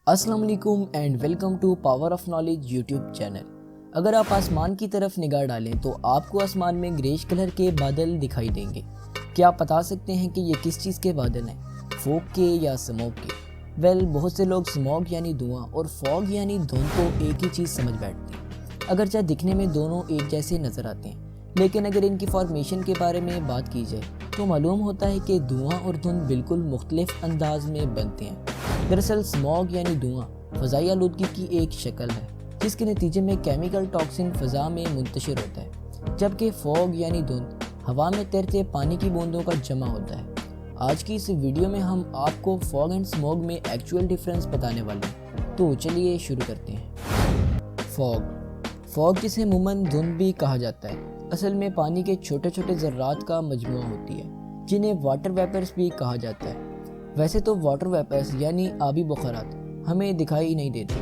अस्सलाम वालेकुम and welcome to power of knowledge YouTube channel. अगर आप आसमान की तरफ निगाह डालें तो आपको आसमान में ग्रेश कलर के बादल दिखाई देंगे। क्या आप बता सकते हैं कि ये किस चीज़ के बादल हैं, फॉग के या स्मोक के? बहुत से लोग स्मोक यानी धुआं और फॉग यानी धुंध को एक ही चीज़ समझ बैठते हैं। अगरचे दिखने में दोनों एक जैसे नज़र आते हैं, लेकिन अगर इनकी फॉर्मेशन के बारे में बात की जाए तो मालूम होता है कि धुआं और धुंध बिल्कुल मुख्तलिफ अंदाज में बनते हैं। दरअसल स्मॉग यानी धुआं फ़ज़ाई आलूदगी की एक शक्ल है जिसके नतीजे में केमिकल टॉक्सिन फ़ज़ा में मुंतशिर होता है, जबकि फॉग यानी धुंध हवा में तैरते पानी की बूंदों का जमा होता है। आज की इस वीडियो में हम आपको फॉग एंड स्मॉग में एक्चुअल डिफरेंस बताने वाले हैं, तो चलिए शुरू करते हैं। फॉग जिसे अमूमन धुंध भी कहा जाता है, असल में पानी के छोटे छोटे ज़र्रात का मजमुआ होती है जिन्हें वाटर वेपर्स भी कहा जाता है। वैसे तो वाटर वेपर्स यानी आबी बुखारात हमें दिखाई नहीं देते,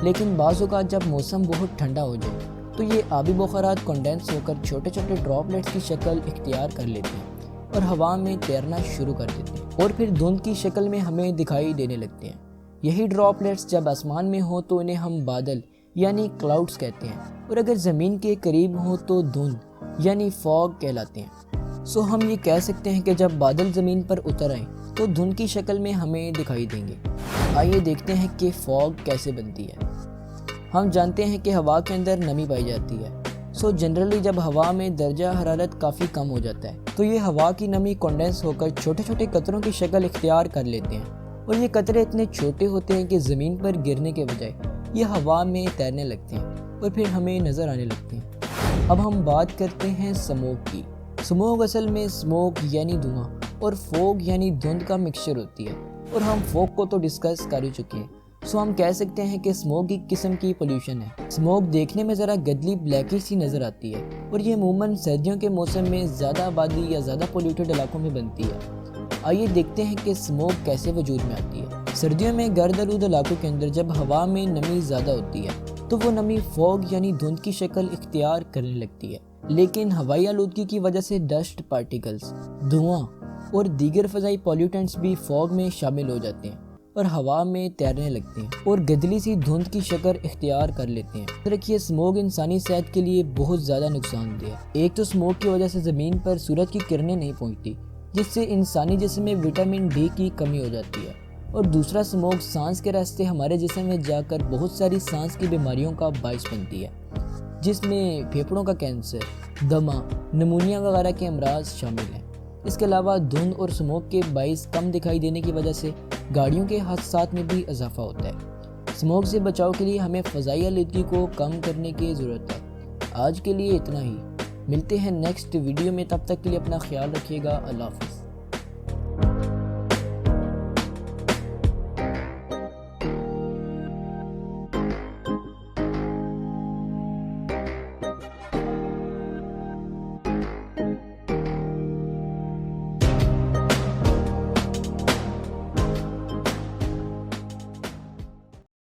लेकिन बाज़ औक़ात जब मौसम बहुत ठंडा हो जाए तो ये आबी बुखारात कंडेंस होकर छोटे छोटे ड्रॉपलेट्स की शक्ल इख्तियार कर लेते हैं और हवा में तैरना शुरू कर देते हैं और फिर धुंध की शक्ल में हमें दिखाई देने लगते हैं। यही ड्रॉपलेट्स जब आसमान में हो तो इन्हें हम बादल यानी क्लाउड्स कहते हैं, और अगर ज़मीन के करीब हो तो धुंध यानी फॉग कहलाते हैं। सो हम ये कह सकते हैं कि जब बादल ज़मीन पर उतर आएँ तो धुंध की शक्ल में हमें दिखाई देंगे। आइए देखते हैं कि फॉग कैसे बनती है। हम जानते हैं कि हवा के अंदर नमी पाई जाती है। सो जनरली जब हवा में दर्जा हरारत काफ़ी कम हो जाता है तो ये हवा की नमी कंडेंस होकर छोटे छोटे कतरों की शक्ल इख्तियार कर लेते हैं, और ये कतरे इतने छोटे होते हैं कि ज़मीन पर गिरने के बजाय ये हवा में तैरने लगते हैं और फिर हमें नज़र आने लगते हैं। अब हम बात करते हैं स्मोक की। स्मोक असल में स्मोक यानी धुआं और फॉग यानी धुंध का मिक्सचर होती है, और हम फॉग को तो डिस्कस कर ही चुके हैं। सो हम कह सकते हैं कि स्मोक एक किस्म की पोल्यूशन है। स्मोक देखने में ज़रा गदली ब्लैकिश सी नज़र आती है और ये अमूमन सर्दियों के मौसम में ज़्यादा आबादी या ज़्यादा पोल्यूटेड इलाकों में बनती है। आइए देखते हैं कि स्मोक कैसे वजूद में आती है। सर्दियों में गर्द आलूद इलाकों के अंदर जब हवा में नमी ज़्यादा होती है तो वो नमी फॉग यानी धुंध की शक्ल इख्तियार करने लगती है, लेकिन हवाई आलूदगी की वजह से डस्ट पार्टिकल्स, धुआं और दीगर फ़ज़ाई पॉल्यूटेंट्स भी फॉग में शामिल हो जाते हैं और हवा में तैरने लगते हैं और गदली सी धुंध की शक्ल इख्तियार कर लेते हैं। देखिए, स्मोक इंसानी सेहत के लिए बहुत ज़्यादा नुकसानदेह है। एक तो स्मोक की वजह से ज़मीन पर सूरज की किरणें नहीं पहुँचती, जिससे इंसानी जिस्म में विटामिन डी की कमी हो जाती है, और दूसरा स्मोक सांस के रास्ते हमारे जिस्म में जाकर बहुत सारी सांस की बीमारियों का बाइस बनती है, जिसमें फेफड़ों का कैंसर, दमा, निमोनिया वगैरह के अमराज शामिल हैं। इसके अलावा धुंध और स्मोक के बाइस कम दिखाई देने की वजह से गाड़ियों के हादसात में भी इजाफा होता है। स्मोक से बचाव के लिए हमें फ़ज़ाई आलूदगी को कम करने की ज़रूरत है। आज के लिए इतना ही, मिलते हैं नेक्स्ट वीडियो में। तब तक के लिए अपना ख्याल रखिएगा। अल्लाह हाफ़िज़।